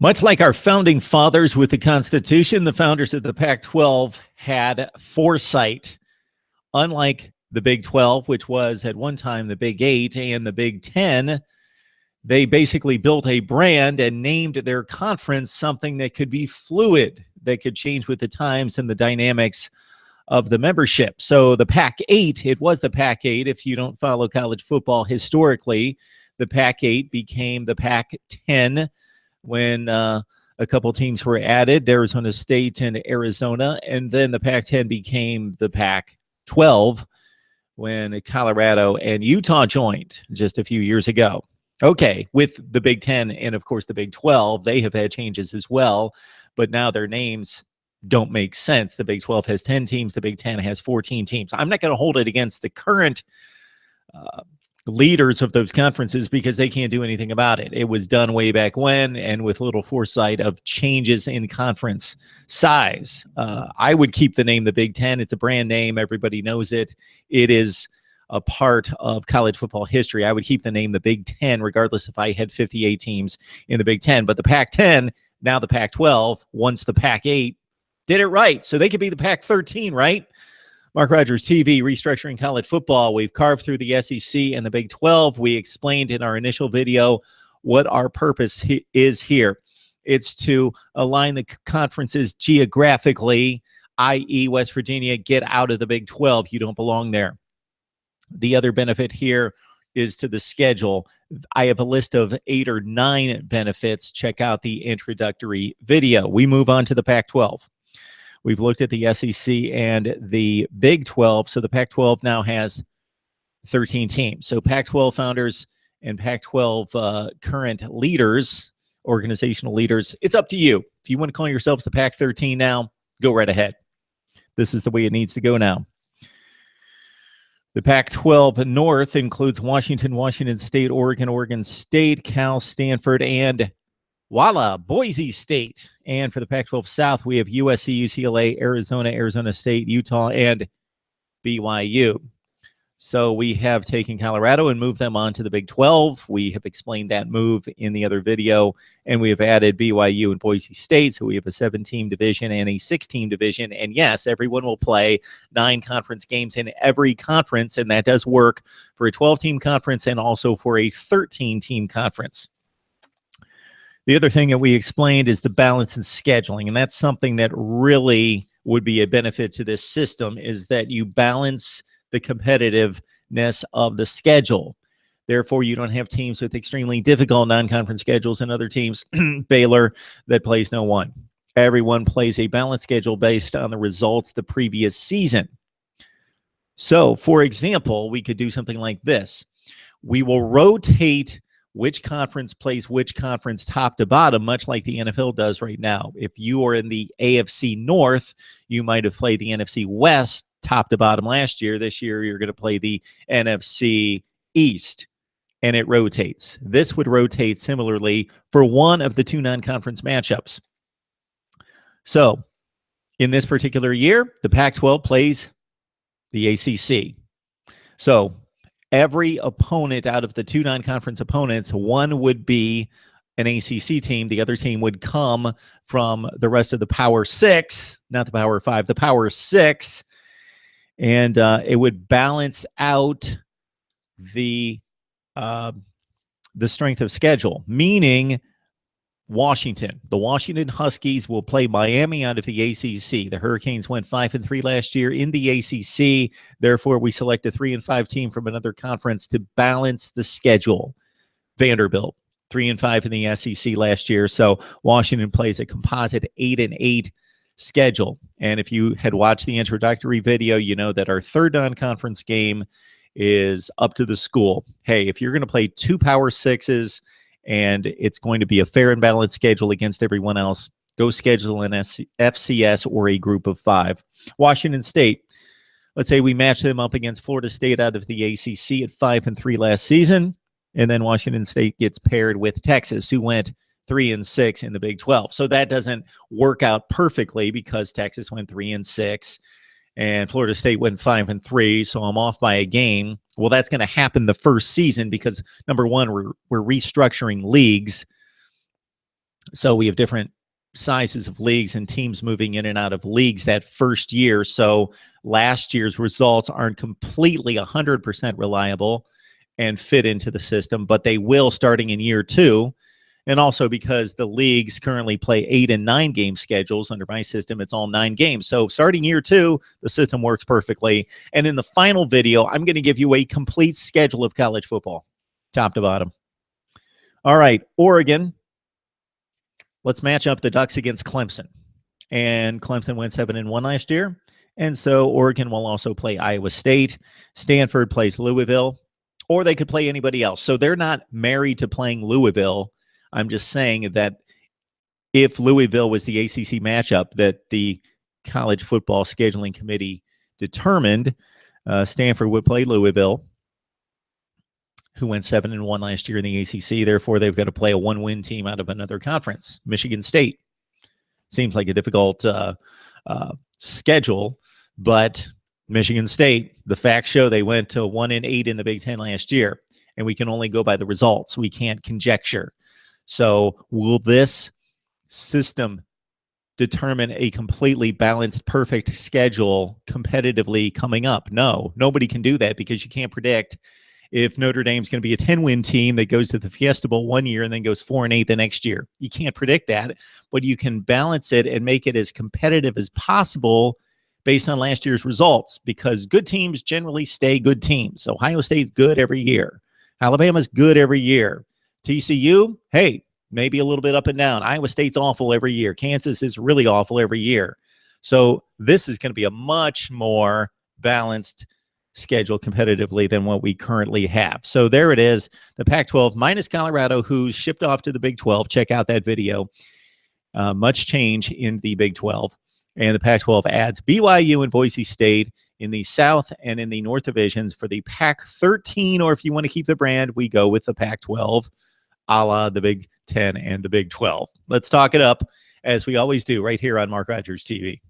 Much like our founding fathers with the Constitution, the founders of the Pac-12 had foresight. Unlike the Big 12, which was at one time the Big 8 and the Big 10, they basically built a brand and named their conference something that could be fluid, that could change with the times and the dynamics of the membership. So the Pac-8, it was the Pac-8. If you don't follow college football historically, the Pac-8 became the Pac-10 when a couple teams were added, Arizona State and Arizona, and then the Pac-10 became the Pac-12 when Colorado and Utah joined just a few years ago. Okay, with the Big 10 and, of course, the Big 12, they have had changes as well, but now their names don't make sense. The Big 12 has 10 teams. The Big 10 has 14 teams. I'm not going to hold it against the current leaders of those conferences because they can't do anything about it. It was done way back when and with little foresight of changes in conference size. I would keep the name the Big 10. It's a brand name. Everybody knows it. It is a part of college football history. I would keep the name the Big 10 regardless if I had 58 teams in the Big 10. But the Pac-10, now the Pac-12, once the Pac-8, did it right. So they could be the Pac-13, right? Mark Rogers TV, Restructuring College Football. We've carved through the SEC and the Big 12. We explained in our initial video what our purpose is here. It's to align the conferences geographically, i.e. West Virginia, get out of the Big 12. You don't belong there. The other benefit here is to the schedule. I have a list of 8 or 9 benefits. Check out the introductory video. We move on to the Pac-12. We've looked at the SEC and the Big 12. So the Pac-12 now has 13 teams. So Pac-12 founders and Pac-12 current leaders, organizational leaders, it's up to you. If you want to call yourselves the Pac-13 now, go right ahead. This is the way it needs to go now. The Pac-12 North includes Washington, Washington State, Oregon, Oregon State, Cal, Stanford, and voila, Boise State. And for the Pac-12 South, we have USC, UCLA, Arizona, Arizona State, Utah, and BYU. So we have taken Colorado and moved them on to the Big 12. We have explained that move in the other video, and we have added BYU and Boise State. So we have a 7-team division and a 6-team division. And yes, everyone will play 9 conference games in every conference, and that does work for a 12-team conference and also for a 13-team conference. The other thing that we explained is the balance in scheduling, and that's something that really would be a benefit to this system, is that you balance the competitiveness of the schedule. Therefore, you don't have teams with extremely difficult non-conference schedules and other teams, Baylor, that plays no one. Everyone plays a balanced schedule based on the results the previous season. So, for example, we could do something like this. We will rotate which conference plays which conference top to bottom, much like the NFL does right now. If you are in the AFC North, you might have played the NFC West top to bottom last year. This year, you're going to play the NFC East, and it rotates. This would rotate similarly for one of the 2 non-conference matchups. So, in this particular year, the Pac-12 plays the ACC. So, every opponent out of the 2 non-conference opponents, one would be an ACC team. The other team would come from the rest of the Power 6, not the Power 5, the Power 6. And it would balance out the strength of schedule, meaning the Washington Huskies will play Miami out of the ACC. The Hurricanes went 5-3 last year in the ACC. Therefore, we select a 3-5 team from another conference to balance the schedule. Vanderbilt, 3-5 in the SEC last year. So Washington plays a composite 8-8 schedule. And if you had watched the introductory video, you know that our third non-conference game is up to the school. Hey, if you're going to play 2 Power 6s and it's going to be a fair and balanced schedule against everyone else, go schedule an FCS or a group of 5. Washington State, let's say we match them up against Florida State out of the ACC at 5-3 last season, and then Washington State gets paired with Texas, who went 3-6 in the Big 12. So that doesn't work out perfectly because Texas went 3-6 and Florida State went 5-3. So I'm off by a game. Well, that's going to happen the first season because, number one, we're restructuring leagues. So we have different sizes of leagues and teams moving in and out of leagues that first year. So last year's results aren't completely 100% reliable and fit into the system, but they will starting in year 2. And also because the leagues currently play 8 and 9 game schedules. Under my system, it's all 9 games. So starting year 2, the system works perfectly. And in the final video, I'm going to give you a complete schedule of college football, top to bottom. All right, Oregon. Let's match up the Ducks against Clemson. And Clemson went 7-1 last year. And so Oregon will also play Iowa State. Stanford plays Louisville, or they could play anybody else. So they're not married to playing Louisville. I'm just saying that if Louisville was the ACC matchup that the College Football Scheduling Committee determined, Stanford would play Louisville, who went 7-1 last year in the ACC. Therefore, they've got to play a 1-win team out of another conference. Michigan State seems like a difficult schedule, but Michigan State, the facts show they went to 1-8 in the Big Ten last year, and we can only go by the results. We can't conjecture. So will this system determine a completely balanced, perfect schedule competitively coming up? No, nobody can do that because you can't predict if Notre Dame's going to be a 10-win team that goes to the Fiesta Bowl one year and then goes 4-8 the next year. You can't predict that, but you can balance it and make it as competitive as possible based on last year's results, because good teams generally stay good teams. Ohio State's good every year. Alabama's good every year. TCU, hey, maybe a little bit up and down. Iowa State's awful every year. Kansas is really awful every year. So this is going to be a much more balanced schedule competitively than what we currently have. So there it is, the Pac-12 minus Colorado, who's shipped off to the Big 12. Check out that video. Much change in the Big 12. And the Pac-12 adds BYU and Boise State in the South and in the North divisions. For the Pac-13, or if you want to keep the brand, we go with the Pac-12, a la the Big 10 and the Big 12. Let's talk it up, as we always do, right here on Mark Rogers TV.